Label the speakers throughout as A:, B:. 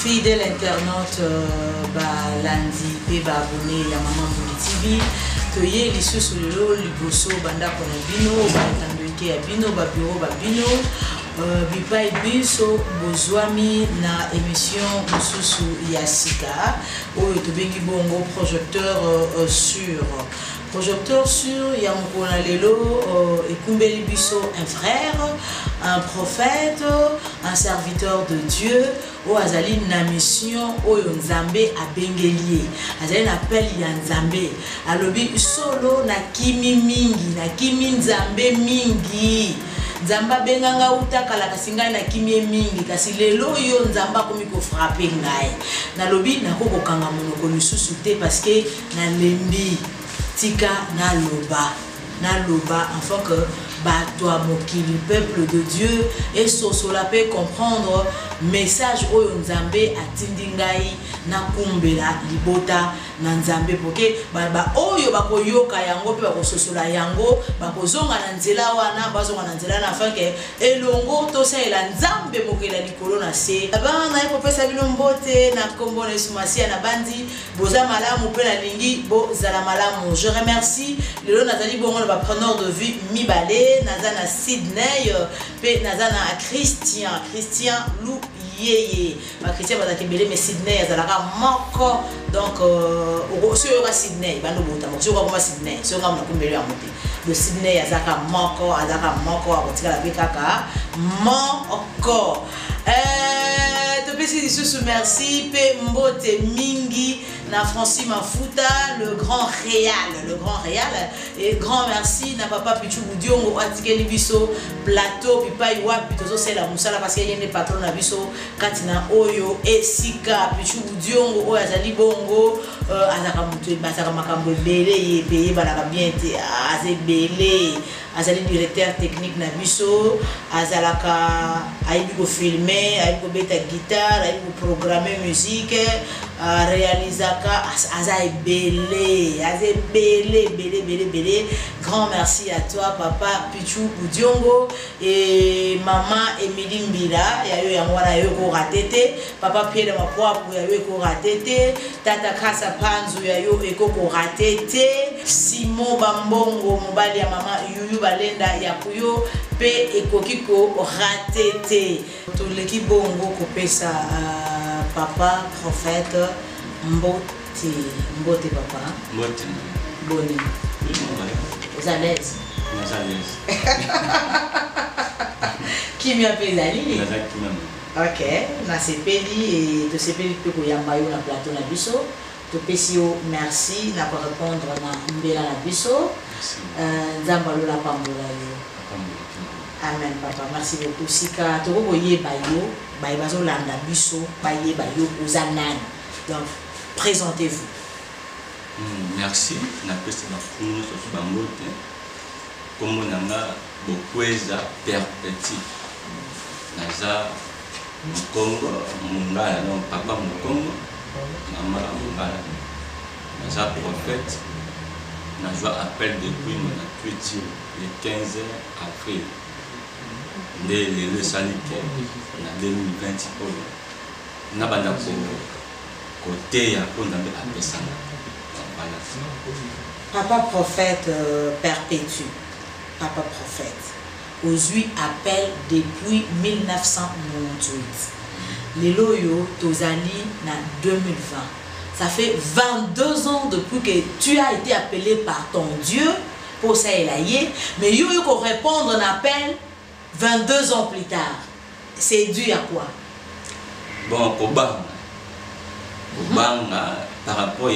A: Fidèle internaute balandi pe ba abonné ya Maman Mbuli TV toye lisusu lelo liboso banda kona bino batandoike ya bino ba bureau ba bino bipai biso bozwami na émission mususu ya sika oyo tobengi bongo projecteur sur ya mokona lelo ekumbeli biso un frère, un prophète, un serviteur de Dieu o azali na mission oyo Nzambe abengelie azali na appel ya Nzambe alobi solo na kimi mingi na kimi Nzambe mingi Nzamba benganga utakala kasinga na kimi mingi kasi lelo yo Nzamba komi ko frapper ngai nalobi nakoko kanga monoko lisusu te parce que na lembi tika na loba afin que toi mokili peuple de Dieu et sosola peut comprendre message oyo Nzambe atindi ngai na kumbela libota na Nzambe poke ba oyo bakoyoka yango pe bakososola yango bakozonga na nzela wana bazonga na nzela na afin que elongo to saela Nzambe mokela likolo na se ba na epopesa bino mbote na kombo na Sumasia na bandi boza malamu pe na lingi bo zala malamu. Je remercie lelo nazali bongo ba preneur de vue mibale nazana Sydney pe nazana Christian Lou yeye ba Christian bazaki belé mais Sydney azalaka moko donc sur Sydney bando bota moko sur comme Sydney sur comme na kumbeli ya moté de Sydney azaka moko akotika la bekaka moko topesi sous merci pe mbote mingi na Francis Mafuta le grand réal et grand merci na papa Pichu Budiongo atikeli biso plateau pipai wapi tozo sela musala parce qu'il y a des patrons na biso katina oyo esika Pichu Budiongo oyo azali bongo azaka mutu basaka makambo belé yebe balaka bien te azebele azali directeur technique na biso azalaka aibi ko filmer aibi ko beta guitare aibi ko programmer musique réalisaka azebele grand merci à toi papa Pichu Budiongo et maman Emily Mbila yayo yangwana yayo ko ratete papa Pierre Mapwapu yayo ko ratete tata Kasa Panzu yayo ko ratete Simon Bambongo mobali ya mama Yuyu balenda ya kuyo pe ekokiko ratete to leki bongo kopesa papa prophète mbote papa
B: mbote
A: boni vous à l'aise qui m'a pesali ok na sepeli et de sepeli pe ko yamba yo na plateau na biso to pesio merci na ko répondre na mbela na biso nzamba lola pambola yo amen papa merci beaucoup sika to ko yeba yo ba bazo landa biso ba yeba yo uzanani donc présentez-vous.
B: Merci na pesa na funu so bambote comme nanga bokweza perpétue naza Congo mungala donc papa Congo maman mungala naza prophète na joie appel depuis mon tweet le 15 avril de le salike na 2020 na banda ko côté ya Nzambe apesana.
A: Papa prophète perpétue papa prophète aujourd'hui appelle depuis 1998 lelo yo tozali na 2020 ça fait 22 ans depuis que tu as été appelé par ton Dieu pour ça elaye mais yo ko répondre à appel 22 ans plus tard c'est dû à quoi?
B: Bon Obanga par rapport à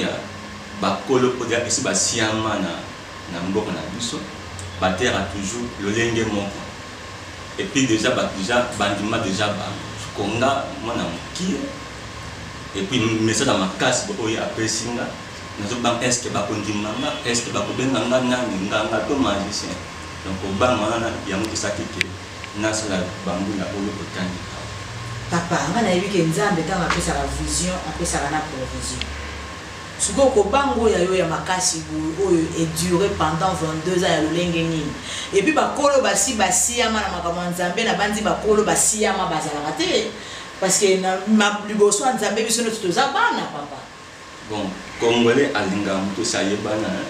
B: bakolo podia esi basiama na mboka na biso bater a toujours le lenge moko et puis déjà bandima déjà ba konga mwana mokie et puis message dans ma casse oyo apesinga nazo bang est-ce que bakondimanga est-ce que bakobenganga nani nganga to magicien donc obanga na yango kisakike nasala bangu na oyo kokandi
A: papa ngana yebike Nzambe tanga pesa la vision apesa na provision suko ko bango ya yo ya makasi oyo et duré pendant 22 ans ya lolenge nini et puis bakolo basi ama na makambo Nzambe na bandi bakolo basi ama bazala te parce que ma liboso nzambe biso notre tozabana papa.
B: Bon, Congolais alinga muto sayebana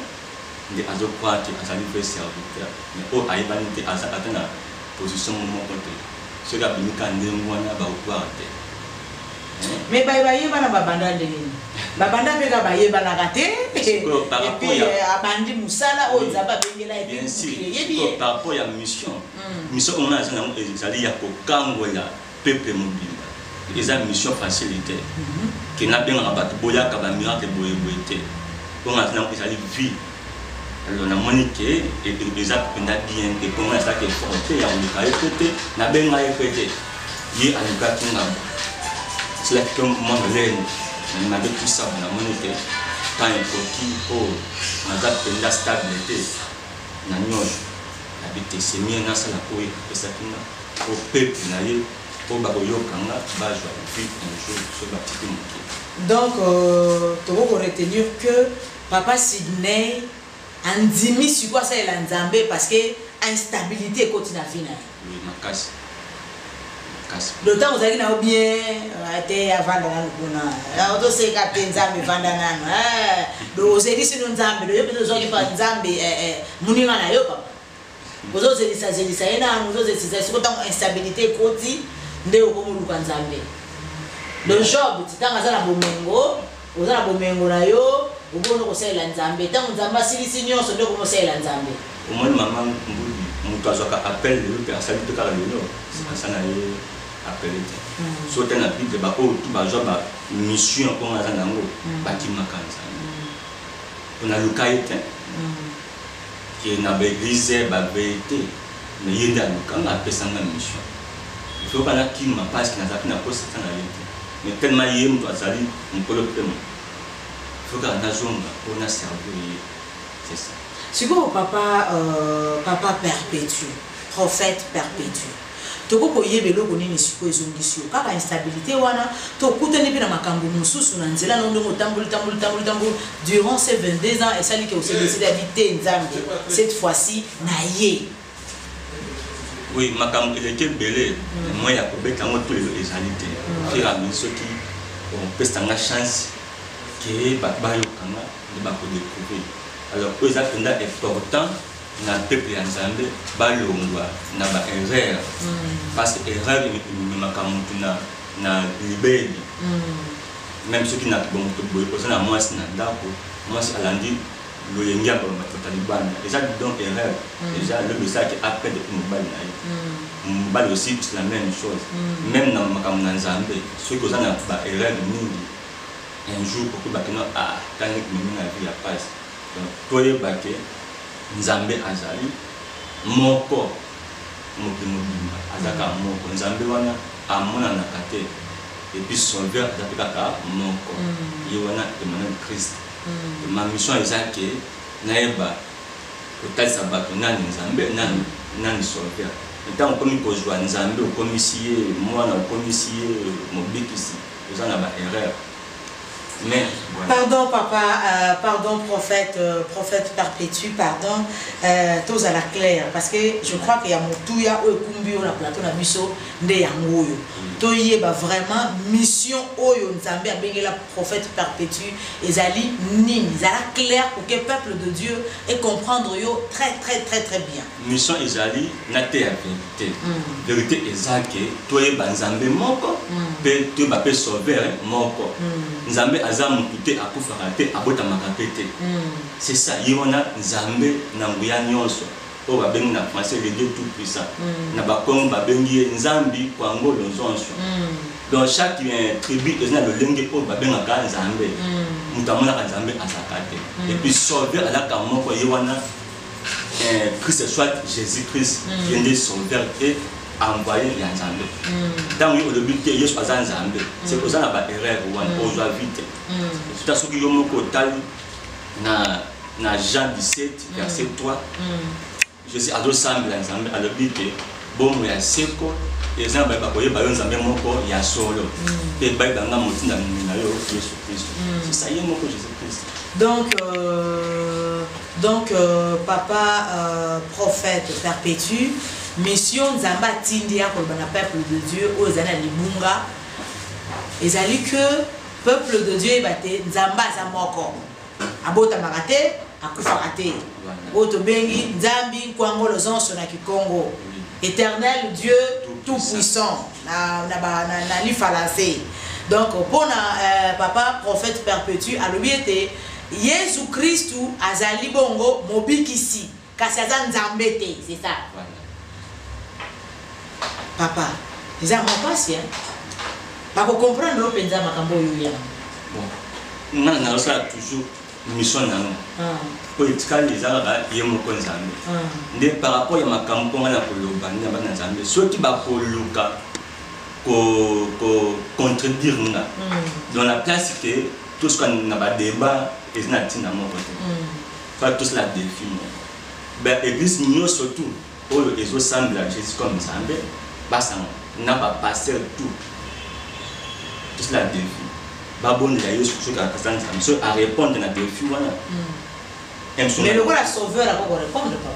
B: ndi azokwati azali pe serviteur mais o ayebani te atana position moko te ce qui a bien kandé mwana ba okwate.
A: Mais bayebana babanda ndeni babanda peka bayebana kate et puis abandi musala o nzamba bengela et
B: bien sûr par rapport à mission mission on a ezali ya kokangola peuple mobimba eza mission facilité qui n'a bien rabat boya ka ba miracle boye boyete on a na ezali vie alors na monique et eza penda bien que comment ça que frontière ya on ka côté na benga yepete yi aluka kinga c'est là que moi je m'avais tout ça dans la monnaie quand il faut qu'il faut madame penda stabilité na nyoyo habité c'est mieux na sala ko et ça qui na au peuple na ye pour ba yokanga ba joie puis un jour ce baptême.
A: Donc tu vas retenir que papa Sidney andimi sur quoi ça est la nzambe parce que instabilité continue à finir.
B: Oui, ma casse.
A: D'autant vous avez bien été avant de la auto c'est capté nzambe vandana do zeli sino nzambe do yepe zo kipa nzambe muninga na yo papa bozo zeli sa ena bozo zeli sa siko tant instabilité koti nde okomuluka nzambe le job titanga za na bomengo oza na bomengo na yo obono ko sela nzambe tant nzamba silisi nyonso nde ko sela nzambe
B: au moins maman mbuli mutu azoka appel le personne to kala lelo c'est ça na ye appelé sauter la Bible ba o tout ba job ba mission ko nga nango ba kimakanza on a le caïté qui na ba église ba vérité mais yenda lukanga pesa nga mission il faut pas la kima parce que na zapina poste na yete mais tellement yem to azali mkolo pemo il faut que na zonga on a servi c'est ça
A: c'est quoi papa papa perpétue prophète perpétue toko koyebe loko nini siko ezongisio kaka instabilité wana to kuteni pina makambo mususu na nzela na ndongo tambuli durant ces 22 ans et ça dit que vous décidé d'habiter nzambe cette fois-ci na ye
B: oui makambo eleke belé moi ya kobeta ngo tous les égalité qui a mis ce qui on peut stanga chance que ba yokanga de ba ko découvrir alors eux ça penda important na peuple ya nzambe balongwa na ba erreur parce que erreur ni makambo na libeli même ceux qui n'a bon to boy ko na moi na ndako moi alandi lo yengia ba talibana déjà donc erreur déjà le message qui appelle de mobile na mobile aussi c'est la même chose même na makambo na nzambe ceux qui na ba erreur mingi un jour pour que ba kino quand ni na vie ya passe donc toye baké nzambe azali moko mobimba azaka moko nzambe wana amona na kate et puis sauveur azaka moko yewana Emmanuel Christ ma mission ezake naeba otalisa bato nani nzambe nani sauveur tant comme ko joa nzambe okomisiye mwana okomisiye mobikisi ezana ba erreur. Mais, voilà.
A: Pardon papa, pardon prophète, prophète perpétue, pardon, tous à la claire, parce que je crois qu'il y a mon touya ou kumbio la plateau na biso nde yangoyo. Toye ba vraiment mission oyo nzambe a bengi la prophète perpétue ezali nini, ezala clair pour que peuple de Dieu et comprendre yo très bien.
B: Mission ezali na te vérité. Vérité ezake toye ba nzambe moko pe to ba pe sauver moko. Nzambe azamu te akufaka te abota makapete. C'est ça yona nzambe na nguya nyonso. O ba bengi na français le Dieu tout puissant. Na ba kongo ba bengi nzambi kwa ngolo zonso. Dans chaque tribu ezna le lenge o ba benga ka nzambe. Mutamona ka nzambe azakate. Et puis sauver ala ka moko yona Christ soit Jésus-Christ qui est sauveur et envoyé ya nzambe. Dans le but que Yesu azan nzambe. C'est pour ça na ba erreur wana o joa vite. Tout à ce qui yomoko tali na Jean 17 verset 3. Jésus a deux sembles ensemble à l'obité bon ya seko et ça ba koye ba nzambe moko ya solo et ba nga mutinda na yo Yesu Christ c'est ça yemoko Jésus Christ.
A: Donc papa prophète perpétue mission nzamba tindi ya ko bana peuple de Dieu aux ana libunga ezali que peuple de Dieu ebate nzamba za moko abota marate akufaka te oto bengi nzambi kwango lozonso na kikongo éternel Dieu tout puissant na lifalase. Donc pour papa prophète perpétue alobi ete Jésus Christ azali bongo mobikisi kasi aza nzambe te, c'est ça. Papa eza mapasi bako comprendre openza makambo oyo ya
B: bon na osala toujours mission na nous politically ezalaka ye moko nzambe nde par rapport ya makambo ngana koloba nde bana nzambe soki bakoluka ko contredire nga dans la place que tout ce qu'on a débat est na tina moko te fa tous la défi ben église nous surtout oyo ezo semble à Jésus comme nzambe basa na ba passer tout la défi babon la yesu ce ka kasana so à répondre na défi wana
A: mais le la sauveur a pas répondre papa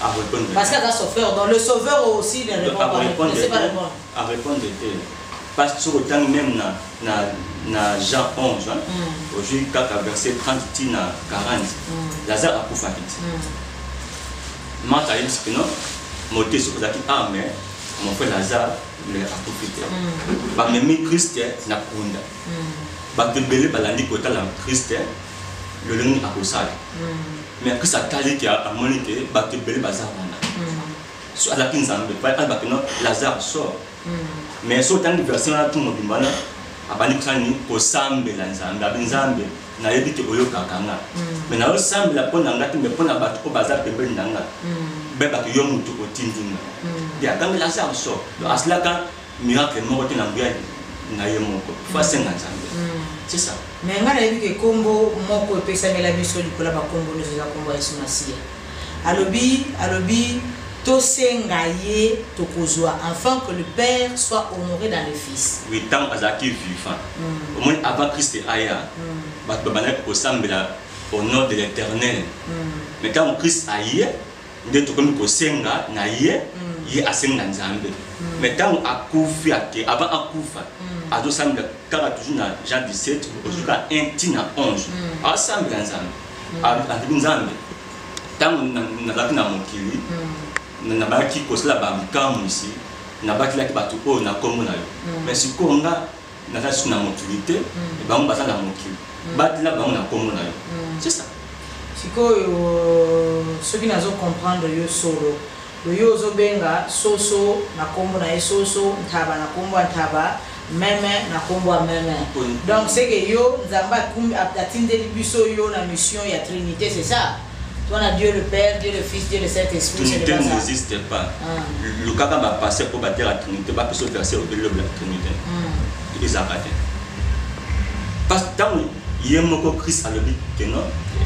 B: à répondre
A: parce que la sauveur dans le sauveur aussi ne répond pas c'est pas répondre
B: à répondre parce que sur autant même na Jean 11 aujourd'hui 4 verset 30 tina 40 Lazare a kufa kiti Martha dit que non moté sur ça qui amen mon frère Lazare le a profité ba même Christ na kunda ba tebele balandi kota la Christ le lengi akosala mais que ça tali qui a monité ba tebele bazarana so ala kinzambe ba ba que non Lazare sort mais so tant de version là tout monde bana abandi kusani ko sambe la nzambe abinzambe na yebite oyo kakanga mais na sambe la pona ngati me pona ba ko bazar tebele nanga beba que yo mutu otindinga ya quand Lazare sort asla ka miracle moko te na nguya na ye moko face na nzambe c'est ça
A: mais ngana yebi ke kombo moko epesa mela biso likola ba kombo no za kombo ya Yesu Masia alobi to senga ye to kozwa afin que le père soit honoré dans le fils.
B: Oui, tant azaki vivant au moins avant Christ aya ba bana ko sambela au nom de l'Éternel mais quand Christ aye nde to komi ko senga na ye ye asenga nzambe mais tant akufi ake avant akufa ado sambela kala toujours na Jean 17 jusqu'à 1 tina 11 asambela nzambe adi nzambe tant na lakina mokili na baki kosala ba mikamu ici na baki la bato o na kombo na yo mais si konga na ta suna motilité e ba mbasa na mokili bati la ba na kombo na yo c'est ça
A: sikoyo soki nazo comprendre yo solo yo zo benga soso na kombo na soso ntaba na kombo ntaba meme na kombo meme donc c'est que yo nzamba atindeli biso yo na mission ya Trinité c'est ça. Toi, on a Dieu le Père, Dieu le Fils, Dieu le Saint-Esprit.
B: Trinité n'existe pas. Le cas va passer pour bâtir la Trinité, va plus se verser au milieu de la Trinité. Ils arrêtent. Parce que tant il y a un Christ à le but que non,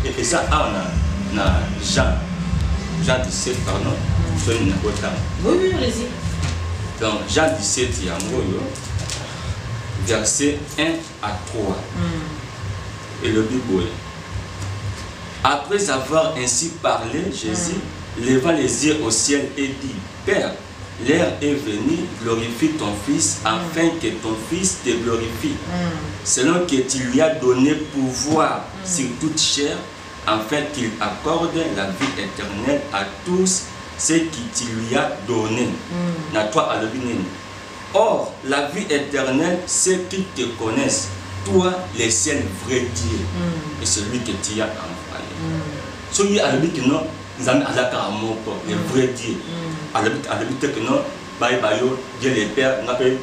B: et ça, on a Jean 17, pardon, sur une autre.
A: Oui, allez-y.
B: Donc, Jean 17, il y a un mot, verset 1 à 3. Et le Bible. Après avoir ainsi parlé, Jésus leva les yeux au ciel et dit, Père, l'heure est venue, glorifie ton Fils, afin que ton Fils te glorifie, selon que tu lui as donné pouvoir sur toute chair, afin qu'il accorde la vie éternelle à tous ceux qui tu lui as donné. Or, la vie éternelle, c'est qu'ils te connaissent, toi, le seul vrai Dieu, et celui que tu as envoyé. So il a le but que non, nous avons le vrai Dieu. À le but que non, Dieu le Père, on appelle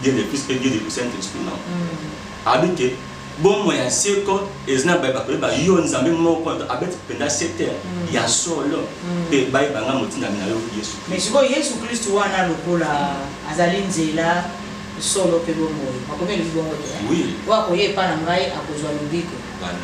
B: Dieu le Fils et Dieu le Saint-Esprit. À le but que bon moyen c'est que ils n'ont pas eu yo nous avons mon compte avec pendant 7 heures. Il y a solo et banga motina na yo Yesu.
A: Mais si quoi Yesu Christ wana lokola azali nzela solo pe bomo. Makomi le bomo te.
B: Oui.
A: Wa ko ye pa na ngai akozwa lobiko.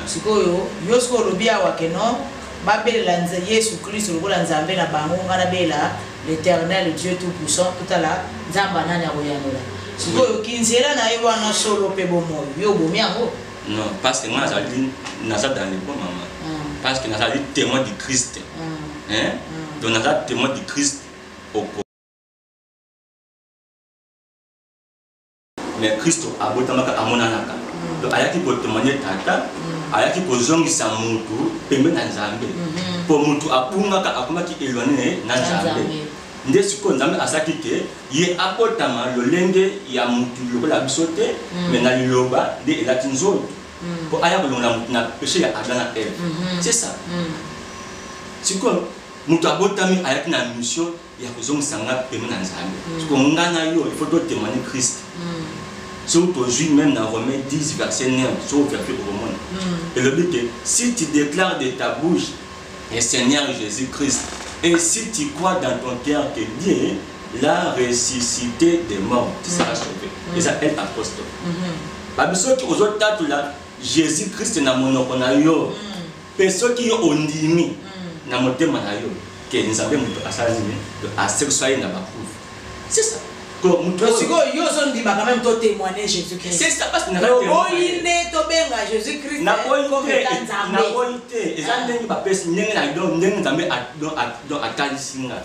A: Sikoyo yo siko lobia wa keno babela nze Yesu Christ lokola nzambe na bango ngana bela l'Éternel Dieu tout puissant tout à la nzamba nani akoyangola. Sikoyo kinzela na ye wana solo pe bomo yo bomi yango.
B: Non, parce que moi j'allais naza dans le bon maman. Parce que naza témoin du Christ. Hein? Donc naza témoin du Christ au mais Christ a botamaka amonanaka. Donc ayaki ko témoigner tata, ayaki ko zongisa mutu pembe na Nzambe. Pour mutu apungaka akomaki éloigné na Nzambe. Nde siko Nzambe asaki ke ye akotama lolenge ya mutu lokola bisote mais na liloba de elati nzoto. Pour aya kolonga na péché ya Adam na Ève. C'est ça. Siko mutu abotami ayaki na mission ya kozongisa nga pembe na Nzambe. Siko ngana yo il faut témoigner Christ. Surtout aujourd'hui même dans Romains 10 verset 9 sur verset Romain. Et le but est si tu déclares de ta bouche le Seigneur Jésus-Christ et si tu crois dans ton cœur que Dieu l'a ressuscité des morts, tu seras sauvé. Et ça est apostole. Parce que aux autres là Jésus-Christ na monoko na yo. Personne qui ondimi na motema na yo que nous avons mutu asali de asexualité na ba preuve. C'est ça.
A: Parce que yo son dit quand même to témoigner Jésus-Christ.
B: C'est ça parce que na
A: témoigner to benga Jésus-Christ comme étant Nzambe.
B: Na qualité, eza ndenge ba pesi ndenge na donc ndenge Nzambe donc atalisinga.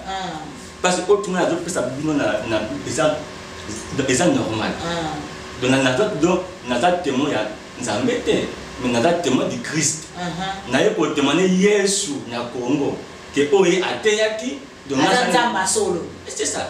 B: Parce que tout le monde a pesa bino na eza normal. Donc na témoin ya Nzambe te, mais na témoin du Christ. Na yo ko témoigner Yesu na Congo que oye ateyaki donc
A: Nzambe solo.
B: C'est ça.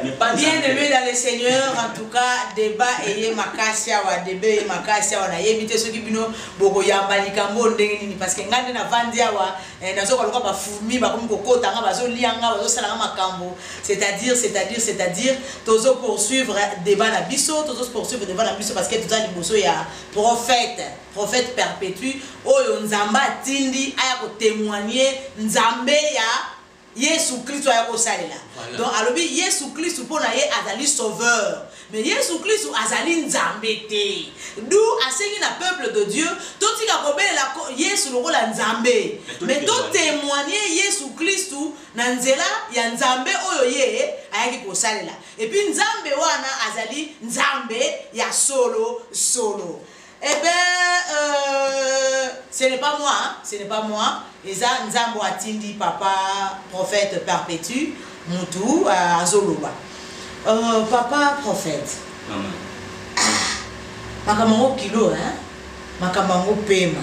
B: Mais pas
A: bien aimé dans le Seigneur, en tout cas, débat et makasia wa débat et makasia wa na yebite ceux qui bino boko yamba likambo ndenge nini parce que ngande na vandia wa nazo kaloka ba fumi ba comme kokota nga bazo lianga bazo sala makambo, c'est-à-dire tozo poursuivre débat na biso, tozo poursuivre débat na biso parce que tout ça liboso ya prophète perpétue oyo Nzamba tindi aya ko témoigner Nzambe ya Yesu Christ a kosalela. Donc alobi Yesu Christ pour na ye azali sauveur. Mais Yesu Christ azali Nzambe te. D'où asengi na peuple de Dieu, toti ka kobela Yesu lokola Nzambe. Mais to témoigner Yesu Christ na nzela ya Nzambe oyo ye ayaki kosalela. Et puis Nzambe wana azali Nzambe ya solo. Eh bien, ce n'est pas moi, ce n'est pas moi. Et ça, Nzambo atindi papa prophète perpétue, Moutou, Azoloba. Papa prophète. Makamango kilo, hein? Makamango pema.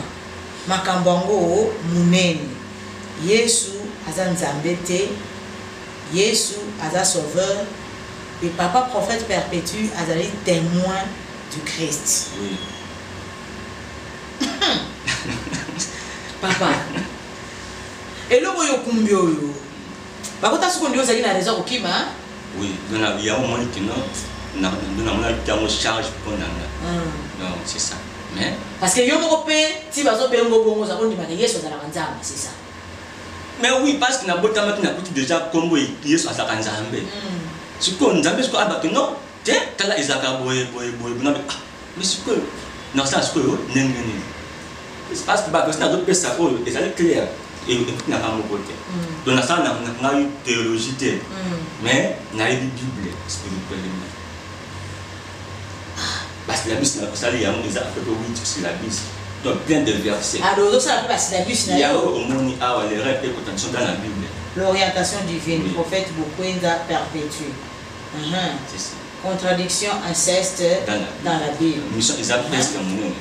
A: Makambango muneni. Yesu aza Nzambe te. Yesu aza sauveur. Et papa prophète perpétue azali témoin du Christ.
B: Oui.
A: Papa. Et le royo kumbio yo. Bakota sukondi ozali na raison okima.
B: Oui, donc il y a un moment qui non na charge pour nanga. Non, c'est ça. Mais
A: parce que yo moko pe ti bazo bengo bongo za kondi maka Yesu za Nzambe, c'est ça.
B: Mais oui, parce que na botama na kuti déjà Congo Yesu za Nzambe. Siko Nzambe siko abaki non, tiens, kala izaka boye na mais siko non ça siko nengeni. Parce que parce que na d'autres personnes et ça est clair et na pas mon côté. Donc ça na une théologie mais na une Bible spirituellement. Parce que la Bible ça il y a un des affaires oui sur la Bible. Donc plein de versets.
A: Alors ça parce que la Bible
B: il y a au monde les règles qui sont dans la Bible.
A: L'orientation divine, prophète Bokwenda perpétue.
B: C'est ça.
A: Contradiction, inceste dans la Bible.
B: Mission Isaac est comme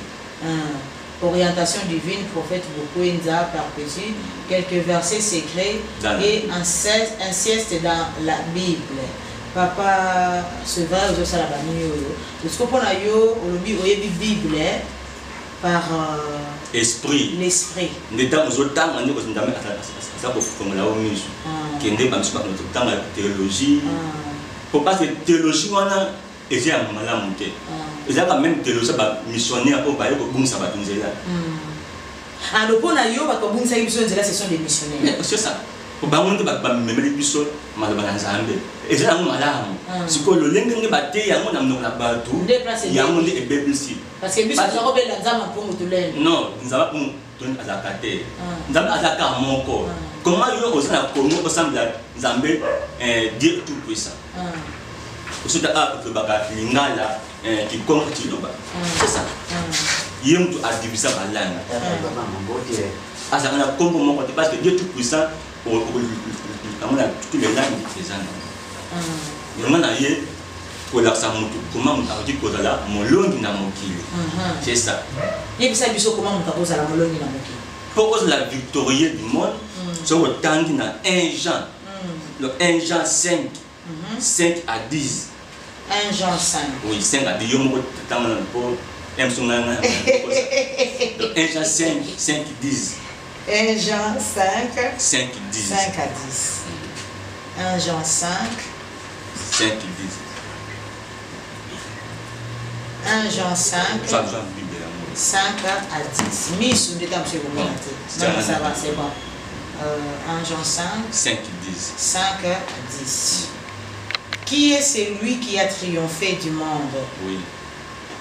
A: orientation divine, prophète Bokwenda perpétue, quelques versets secrets et inceste dans la Bible. Papa, c'est vrai, je sais la bannière. Parce qu'on a eu Bible par
B: esprit.
A: L'esprit.
B: Nous sommes aux autres temps, nous sommes ça pour comme la mise. Qui n'est pas notre temps la théologie. Pour pas que théologie on a et j'ai un malin monté. Et là quand même théologie ba missionnaire au bail au bon ça va nous là.
A: Alors pour na yo ba ko bon ça ils sont là ce sont des missionnaires.
B: C'est ça. Pour ba monde ba même les biso malaba Nzambe. Et c'est un malin. C'est que le lenge ne batte ya mon amno la batu. Ya mon et biblici.
A: Parce que biso ça ko be la Nzambe pour mutulen.
B: Non, Nzambe pour ton azakate. Nzambe azaka moko. Comment yo osana Congo ensemble Nzambe Dieu tout puissant. Aussi à le baga lingala qui compte c'est ça. Yem tu a divisé la langue. Azana Congo mon côté parce que Dieu tout puissant on a toutes les langues présentes. Il y a pour la comment on dit que là molongi na mokili. C'est ça.
A: Et puis ça biso comment on t'a la molongi na mokili.
B: Pour la victorie du monde, sur le temps qui a 1 Jean. Le 1 Jean 5. 5 à 10.
A: 1 Jean 5.
B: Oui, 5 à 10. Yo mo tama pour M sonana. 1 Jean 5, 5 10.
A: 1 Jean 5.
B: 5 10.
A: 5 à 10. 1 Jean 5.
B: 5 10.
A: 1 Jean 5. 5 à 10. Miss ou d'état monsieur vous ça va, c'est bon. 1 Jean 5.
B: 5 10.
A: 5 à 10. Qui est celui qui a triomphé du monde?
B: Oui.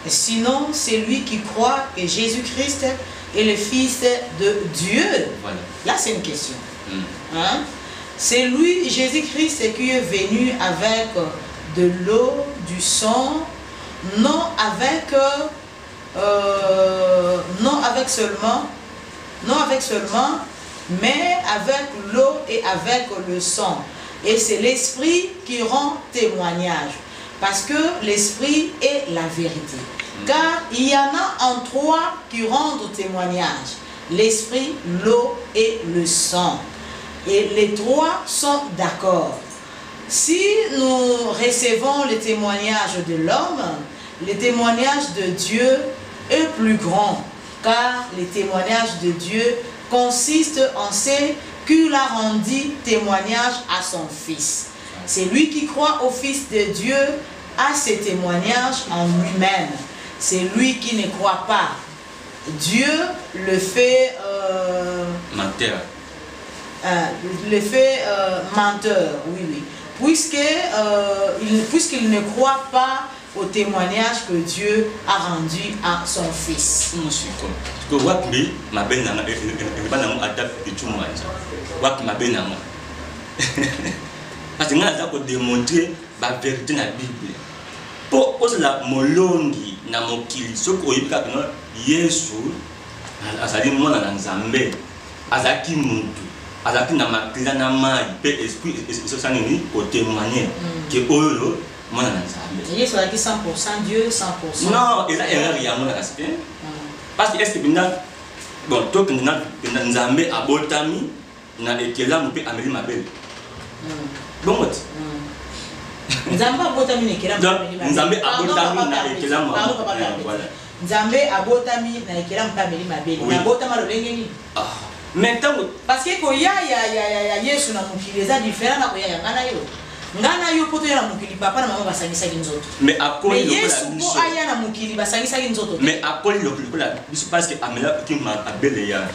A: Sinon, c'est lui qui croit que Jésus-Christ est le Fils de Dieu.
B: Voilà.
A: Là, c'est une question. Hein? C'est lui, Jésus-Christ, qui est venu avec de l'eau, du sang, non avec seulement, mais avec l'eau et avec le sang. Et c'est l'Esprit qui rend témoignage. Parce que l'Esprit est la vérité. Car il y en a en trois qui rendent témoignage. L'Esprit, l'eau et le sang. Et les trois sont d'accord. Si nous recevons le témoignage de l'homme, le témoignage de Dieu est plus grand. Car le témoignage de Dieu consiste en ce qu'il a rendu témoignage à son Fils. C'est lui qui croit au Fils de Dieu a ce témoignage en lui-même. C'est lui qui ne croit pas. Dieu le fait
B: menteur.
A: Le fait menteur, oui. Puisqu'il ne croit pas au témoignage que Dieu a rendu à son Fils.
B: Parce que nous avons démontré la vérité dans la Bible. Pour la molongi na mokili, ce qu'on y a Yesu, azali mwana na Nzambe, azaki muntu, azaki na makila na mai, pe esprit et ça nini pour témoigner que oyo mwana na Nzambe.
A: Yesu azaki 100% Dieu, 100%.
B: Non, il a erreur ya mwana respect. Parce que est-ce que bon, toi que Nzambe abotami na ekela mu pe ameli mabele. Bon mot.
A: Nzambe abotami na ekela Nzambe abotami na ekela mpameli mabele. Na botama lolenge ni.
B: Maintenant
A: parce que ko ya Yesu na mukili eza différent na ko ya ngana yo. Ngana yo poto ya na mukili papa na mama basangisa kinzoto.
B: Mais akoli lokola
A: Yesu ko aya na mukili basangisa kinzoto.
B: Mais akoli lokola biso parce que amela ki ma abele ya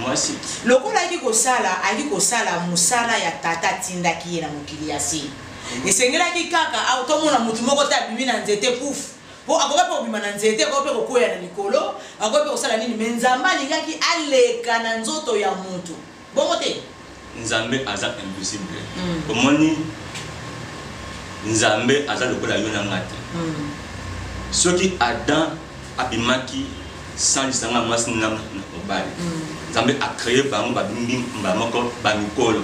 B: moi si.
A: Lokola ki ko sala musala ya tata tinda ki na mukili ya si. Esengela ki kaka automona mutu moko ta bimi na nzete pouf. Po akoka po bima na nzete ko pe ko koya na likolo, akoka pe ko sala nini menzamba lingaki aleka na nzoto ya mutu. Bongo te.
B: Nzambe aza impossible. Komoni Nzambe aza lokola yo na ngate. Soki Adam abimaki sans lisanga mwasi na mobali. Nzambe a créé bango babimbi mbamoko bamikolo.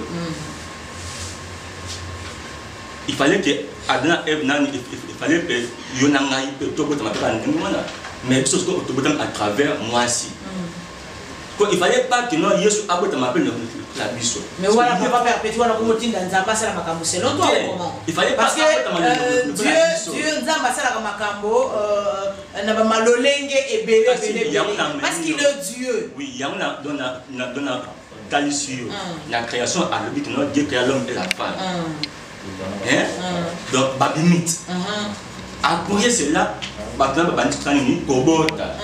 B: Il fallait que Adam et Ève il fallait que Yonanga y peut tout mais tout ce que à travers moi aussi. Il fallait pas que non Yesu abote m'appelle la biso.
A: Mais voilà papa perpétuer na komotinda nzamba sala makambo selon toi comment?
B: Il fallait parce
A: que Dieu nzamba sala makambo na ba malolenge ebele parce qu'il est Dieu.
B: Oui, il y a dans Talisio la création a le but que Dieu créa l'homme et la femme. Hein? Donc babimite. Après cela, maintenant babandi kanini kobota.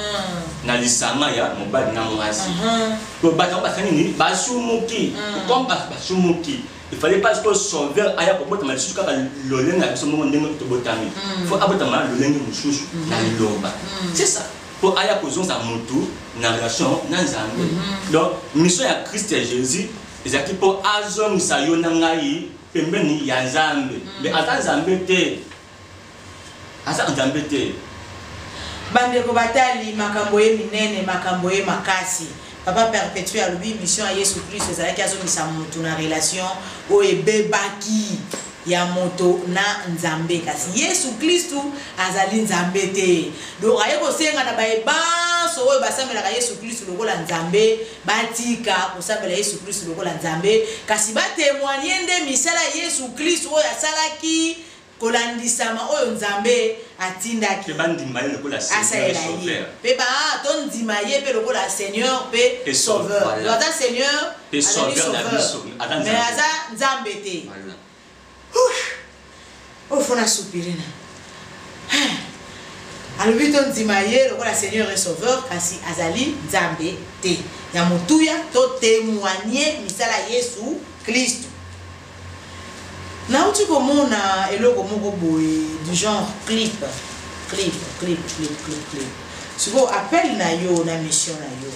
B: Na lisanga ya mobali na mwasi. Ko bata basani basumuki. Comme basumuki. Il fallait pas que sauveur aya kobota mais jusqu'à lolenga biso mo ndenge to botami. Faut abota ma lolenga mususu na loba. C'est ça. Pour aya kozonza mutu na relation na Nzambe. Donc mission ya Christ et Jésus, ezaki pour azon sayo na ngai pembeni ya Nzambe. Mais ata Nzambe te. Asa Nzambe te.
A: Bandeko batali makambo ye minene makambo ye makasi. Papa perpétuer à lui mission à Yesu Christ ezalaki azomisa mutu na relation o ebebaki ya moto na nzambe kasi Yesu Kristu azali nzambe te donc aye kosenga na baebanso oyo basamelaka Yesu Kristu lokola nzambe batika kosambela Yesu Kristu lokola nzambe kasi batémoigner nde misala Yesu Kristu oyo asalaki kolandisama oyo nzambe atindaki
B: bandima ye lokola Seigneur sauveur
A: pe ba tondima ye pe lokola Seigneur pe sauveur ata Seigneur
B: pe sauveur
A: mais aza nzambe te oh fona soupirina alobi tondima ye lokola Seigneur et sauveur kasi azali nzambe te ya motuya to témoigner misala Yesu Kristu. Nauti komona eloko moko boye du genre clip. Siko appel na yo na mission na yo.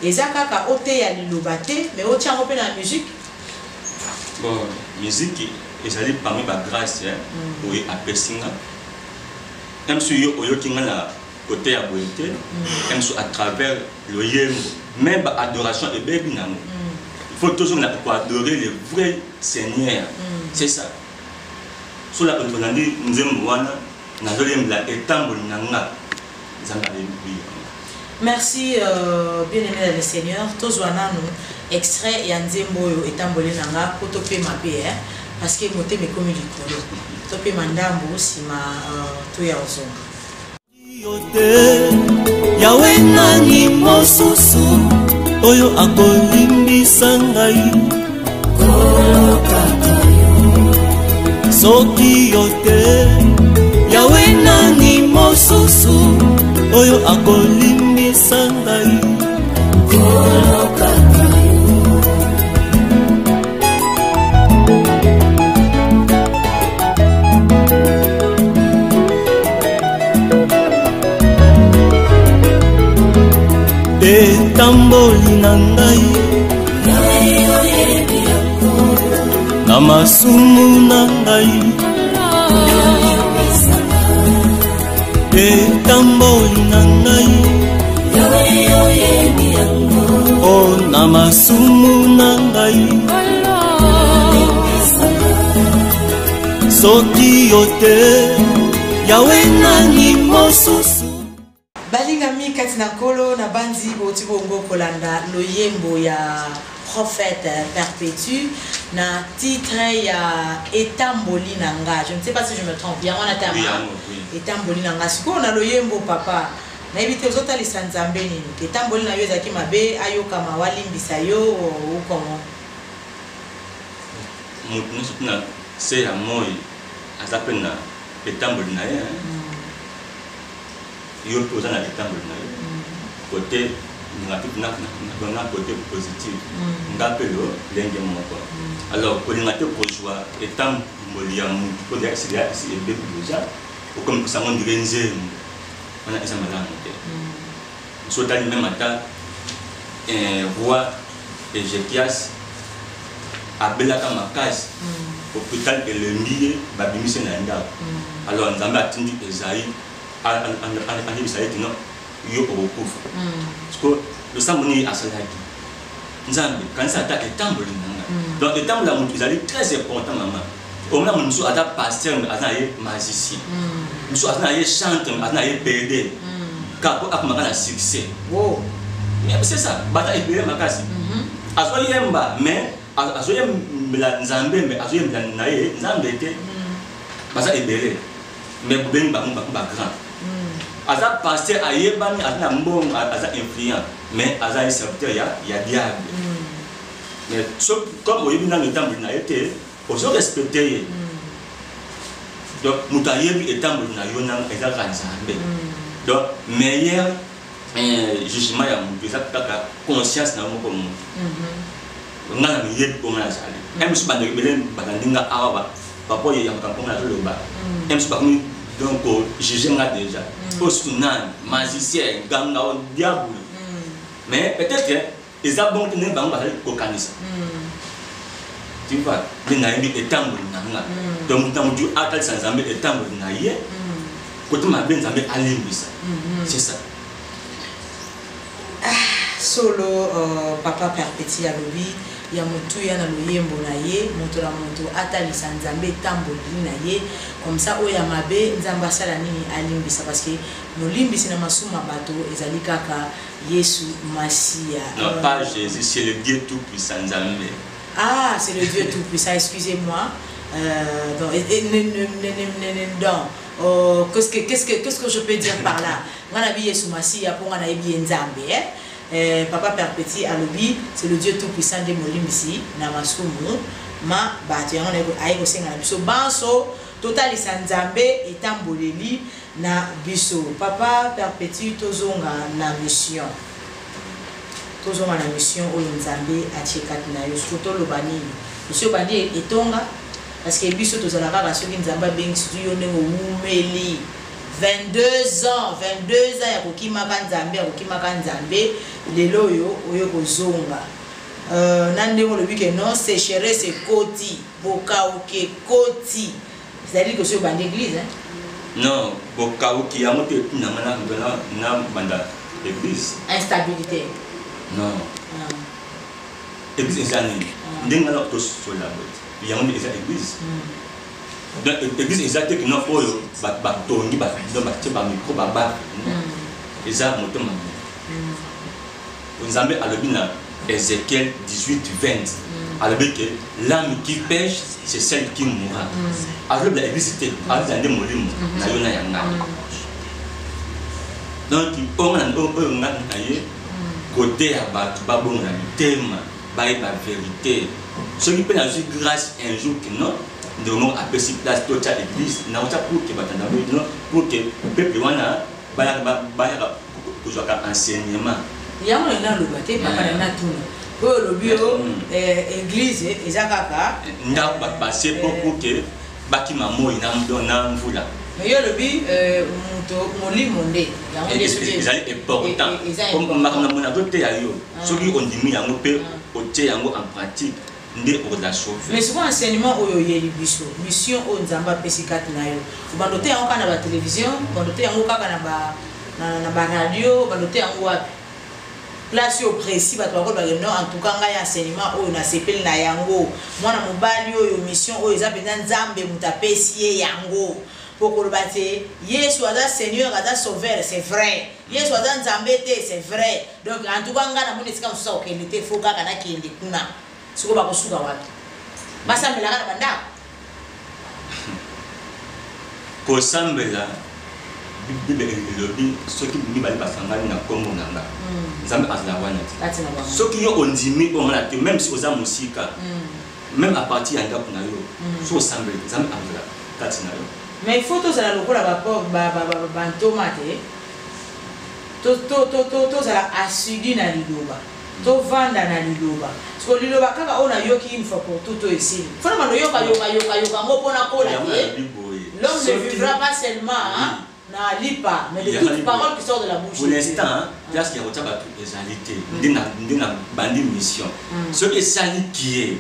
A: Eza kaka ote ya liloba te mais oti yango pe na musique.
B: Bon, musique ezali parmi ba grâce oyo apesinga. Même si yo oyokinga na côté ya boyete, même si à travers le yembo, même ba adoration et bebi nango. Il faut toujours adorer le vrai Seigneur. C'est ça. Sur la Ontonandi, nous avons
A: merci, bien-aimé dans le Seigneur. Tous nous extrait et Nzembo etamboli nanga kotope mabe parce que moté me comme likolo. Tope mandambo sima to ya ozonga.
C: Yawe nani mosusu oyo akolimbisa ngai soki yote Yawe nani mosusu oyo akolimbisa ngai etamboli na ngai na masumu na ngai etamboli na ngai o na masumu na ngai soki yote Yawe nani mosusu
A: balingami kati na kolo na banzi boti bongo kolanda loyembo ya prophète perpétue na titre ya etamboli nanga. Je ne sais pas si je me trompe bien on a terme etamboli nanga siko na loyembo papa na ebite ozota lisanzambe nini etamboli na yo ezaki mabe ayoka mawalimbisa yo ou comment
B: nous soutenons c'est à moi azapena etamboli na ye yo poza na etamboli na yo côté na côté positif ngapelo lenge moko alors pour ngate ko joie etamboli ya mutu ko dia c'est bébé déjà ou comme ça on dirait nzembo on a esa malanga te so tali même ata roi Ézéchias abelaka makasi hôpital elembiye babimise na ndako alors nzambe atindi Esaïe en Esaïe tino yo okufa parce que le samboni asalaki nzambe quand ça attaque etamboli nanga donc etamboli la mutu ezali très important maman au moins musu ata pasteur ata ye magicien musu ata ye chanteur ata ye PD kapo akumaka na succès mais c'est ça bata ebele makasi azoyemba mais azoyembela nzambe mais azoyembela na ye nzambe te baza ebele mais bobeni bango grand aza pasteur ayebani aza mbongo aza influent mais aza serviteur ya diable mais comme oyebi na etamboli na ye te ozo respecter ye donc mutu ayebi etamboli na yo nanga ezaka nzambe donc meilleur jugement ya mutu eza kaka conscience na moko mutu nga na miyebi mpongo na zali msu bandeko ebele bandandinga awa papa oyo yamaka mpongo na zoloba msu bakomi donc juger nga déjà osunani magicien ganga o diable mais peut-être eza bon que ne bango bazali kokanisa tu vois mais na yebi etamboli nanga donc mutu atalisa nzambe etamboli na ye kote mabe nzambe alimbisa c'est ça
A: solo papa perpétue alobi ya motu ya na loyembo na ye moto la moto atalisa nzambe tamboli na ye comme ça oya mabe nzamba sala nini alimbisa parce que molimbisi na masuma bato ezali kaka Yesu Masia.
B: Non, pas Jésus, c'est le Dieu tout puissant nzambe.
A: Ah, c'est le Dieu tout puissant, excusez-moi. Qu'est-ce que je peux dire par là? Ngana bi Yesu Masia pour ngana bi nzambe papa père petit alobi c'est le Dieu tout puissant de molimbisi na masumu ma bato yango aiko senga na biso banso total nzambe etamboleli na biso papa père petit tozonga na mission oyo nzambe atikati na yo surtout lo bani monsieur bani etonga parce que biso tozala kaka soki nzambe bengi surtout yo ndenge umeli 22 ans ya kokimaka nzambe lelo oyo kozonga na ndenge lobi ke non sécheresse koti bokauke koti c'est-à-dire que sur bande église
B: non bokauki ya moto na banda église
A: instabilité
B: non église ezani ndenge na to sola bot ya moto eza église donc église exacte que non oyo ba tongi ba donc ba teba micro ba ba eza moto ma nzambe alobi na Ézéchiel 18:20 alobi que l'âme qui pêche c'est celle qui mourra alors l'église était azande molimo na yona yanga donc on a ngana côté ya ba babonga thème ba vérité ce qui peut nous grâce un jour que non de nous appeler si place toute l'église na ota pour que batanda non pour que peuple wana ba kuzoka enseignement
A: yango na lo baté papa na tuna ko lo bio église ezakaka
B: nda ba passer pour que bakima moi na ndona mvula
A: mais yo lo bi muto molimo nde yango
B: c'est important comme makana mona doté ya yo soki ondimi yango pe otie yango en pratique ndé au la chauffe
A: mais souvent enseignement oyo yeli biso mission o nzamba pesikati na yo bandote yango kana ba télévision bandote yango kaka na ba radio bandote yango wapi place au précis bato bakolo non en tout cas ngai enseignement oyo na sepeli na yango mwana mobali oyo mission oyo eza penza nzambe mutapesi ye yango pokolo bate Yesu aza Seigneur aza sauveur c'est vrai Yesu aza nzambe te c'est vrai donc en tout cas ngai na moni sika musa okende te fo kaka na kende kuna siko bakosuka wapi basambela kana banda
B: kosambela bible elobi soki mibali basangani na kombo nanga nzambe azala wana ti soki yo ondimi ongana te même si oza musika même à partir ya ndako na yo so osambela nzambe azala kati na yo
A: mais il faut tozala lokola bantoma te tozala asidi na liloba tovanda na liloba parce que liloba kaka ona yoki une fois pour tout ici fona mano yoka ngo pona kola te l'homme ne vivra pas seulement na lipa mais de toutes paroles qui sortent de la bouche
B: pour l'instant place qui a retaba tout exalité ndina bandi mission ce que sali qui est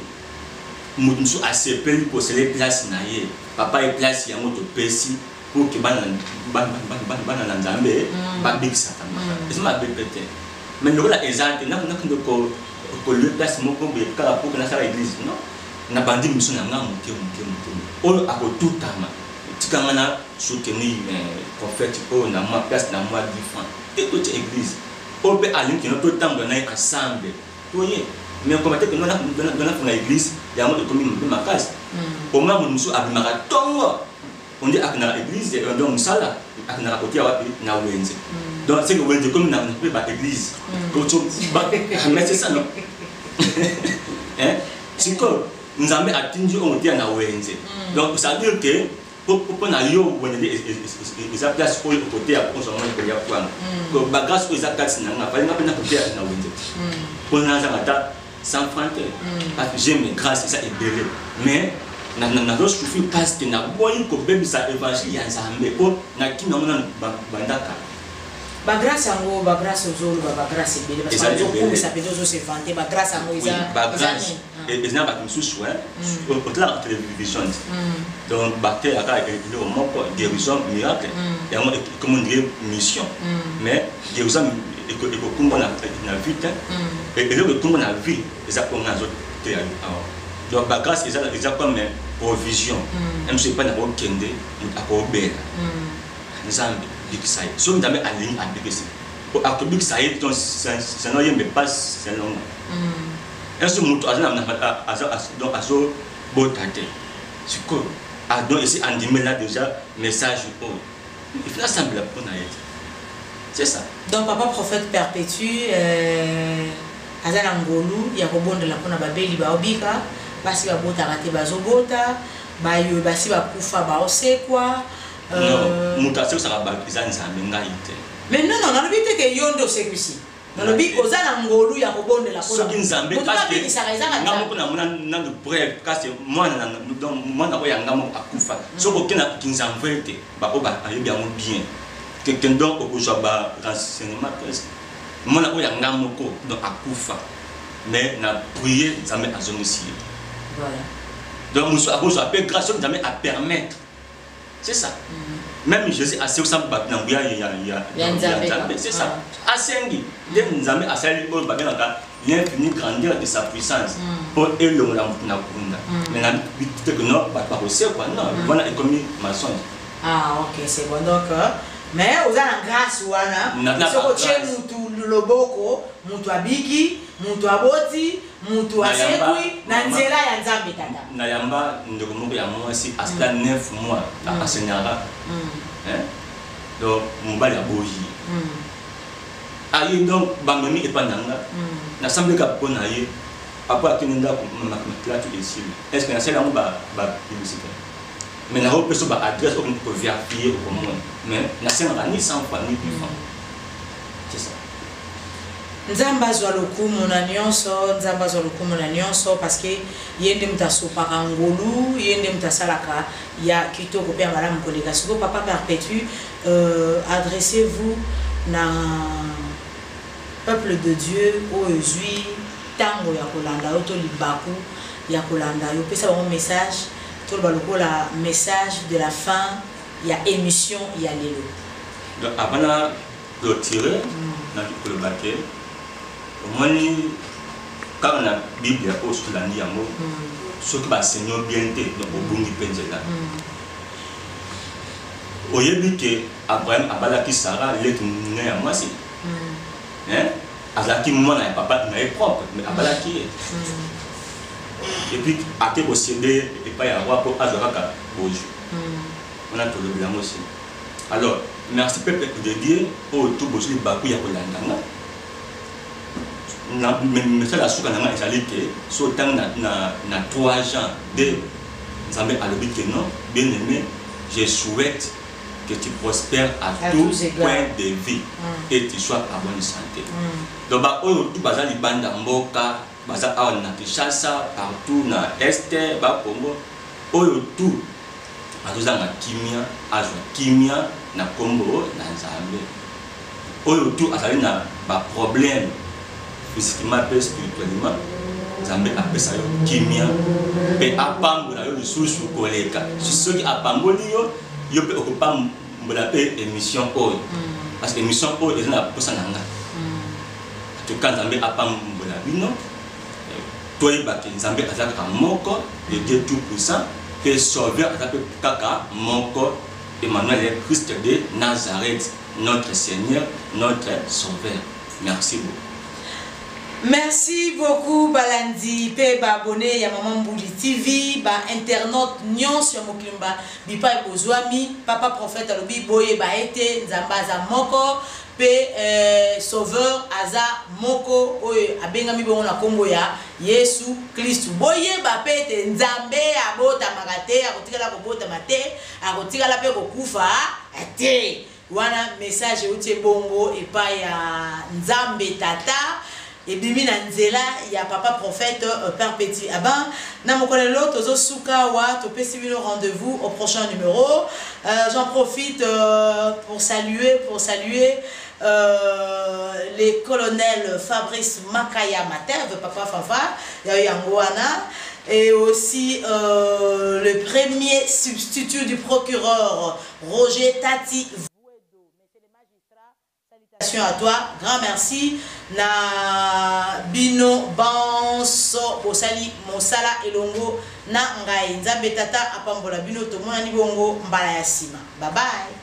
B: mutu accepter pour cela place na ye papa et place ya moto pesi pour que bana nzambe ba big satama c'est ma bébé mais nous la exemple na ko le place moko be kala pour que na sala église non na bandi mission na ngamuke o akotutama tikanga na soutenir prophète o na ma place na moi différent et toute église o be alin que notre temps na ensemble toye mais comme que nous na église ya mo de commune de ma case au moins nous sommes à marathon on dit à l'église donc sala akina côté na wenze donc c'est que wenze comme na pas église comme tu mais c'est ça non hein c'est que nous avons attendu on dit na wenze donc ça veut dire que pour na yo on dit ils a place au côté à consommer que ya quoi que bagage aux attaques na pas na côté na wenze pour na zamata sans francs parce que j'aime grâce ça est belé mais na dos souffrir parce que na boyi ko bébé sa évangile ya nzambe po na kina mona bandaka
A: ba grâce yango ba grâce ozolo ba grâce belé parce que ko ça peut toujours se vanter ba grâce yango isa
B: ba grâce et na ba kimsusu au la télévision donc ba te aka le moko guérison miracle et comment dire mission mais guérison et ko kumba na vie et le kumba na vie ça pour nazo donc la grâce est déjà comme une provision. Même si pas n'importe quel de accord belle. Nous avons dit que ça y est. Si on a mis à ligne à dire ça, pour accomplir ça y est, donc c'est non mais pas c'est long. Est-ce que nous avons donc à ce beau tâté. C'est quoi? Ah donc ici on dit mais là déjà message pour. Il faut assembler pour naït. C'est ça.
A: Donc papa prophète perpétue azala ngolu ya kobondela pona babeli ba obika basi ba bota rate bazobota ba yo basi ba kufa ba osekwa
B: non mutation ça va bizarre nzambe ngaite.
A: Mais non non na bité ke yondo sekusi. Na lobi ozala ngolu ya kobondela pona.
B: Soki nzambe parce que ngamu kuna muna na bref parce que moi na ko ya ngamu akufa. Soko kina kinzambe te ba oba ayebi amu bien. Quelqu'un donc au joba renseignement presque moi na oya ngamoko donc akufa mais na prier jamais à zone ici
A: voilà
B: donc nous avons appelé grâce jamais à permettre c'est ça même Jésus a c'est ça ba na buya ya c'est ça asengi dem jamais a sali ko ba na l'infinie grandeur de sa puissance pour elonga na kunda mais na bitite que non ba pas aussi quoi non voilà est comme maçon.
A: Ah ok c'est bon donc mais aux en grâce wana soko che mutu loboko mutu abiki mutu aboti mutu asekwi na nzela ya nzambe tata
B: na yamba ndoko moko ya mwasi asta 9 mois asenyara donc mobali aboyi ayi donc bangami epandanga na semble ka pona ye apa kinenda ko makla tu ici est-ce que na sela ba publicité mais na haute personne adresse on peut vérifier au moins mais na sena ni 100 fois ni plus fois c'est ça
A: nzamba zwa lokumu na nyonso parce que yende mtasopaka ngolu yende mtasalaka ya kitoko pe malamu koleka siko papa perpétue adressez-vous na peuple de Dieu aujourd'hui tango ya kolanda oto libaku ya kolanda yo pesa un message tout le message de la fin il y a émission il y a l'élo
B: donc avant la clôturer dans le baquet au moins quand on a Bible au sur la nuit amour ce que va Seigneur bien te donc au bout du penjela au yebi que Abraham abalaki Sarah les né à moi si hein azaki moi na papa na propre mais abalaki et puis à te posséder et pas y avoir pour azoraka bonjour on a tout le blanc aussi alors merci peuple de Dieu au tout bonjour les baku ya kolandanga na mais ça la souka na ezali que sautant na 3 ans de nzambe alobi que non bien aimé je souhaite que tu prospères à tout point de vie et tu sois à bonne santé donc ba oyo tout bazali banda mboka baza awa na Kinshasa partout na este ba Congo oyo tout azozanga kimia azwa kimia na Congo na Nzambe oyo tout azali na ba problème physiquement et spirituellement Nzambe apesa yo kimia pe apambola yo lisusu koleka soki apamboli yo pe okopambola pe émission oyo parce que émission oyo eza na posa nanga to quand Nzambe apambola bino toyebaki Nzambe azalaka moko le Dieu tout puissant et sauveur azalaka kaka moko Emmanuel Christ de Nazareth notre Seigneur notre Sauveur. Merci beaucoup.
A: Merci beaucoup Balandi pe ba abonné ya Maman Mbouli TV ba internaute nyonso ya mokimba bipa bozwami papa prophète alobi boye ba ete Nzamba za moko pe sauveur aza moko oyo abengami bongo na kombo ya Yesu Kristu boye ba pete Nzambe abota makate akotikala kobota mate akotikala pe kokufa ate wana message utie bongo epa ya Nzambe tata et bimi na nzela ya papa prophète perpétue aba na mokolelo tozo suka wa to pesi bino rendez-vous au prochain numéro. J'en profite pour saluer les colonels Fabrice Makaya Matev papa Fafa ya Yangoana et aussi le premier substitut du procureur Roger Tati Vouedo. Messieurs les magistrats, salutations. À toi, grand merci. Na bino banso osali mosala elongo na ngai nzambe tata apambola bino to mona ni bongo mbala ya sima. Bye bye.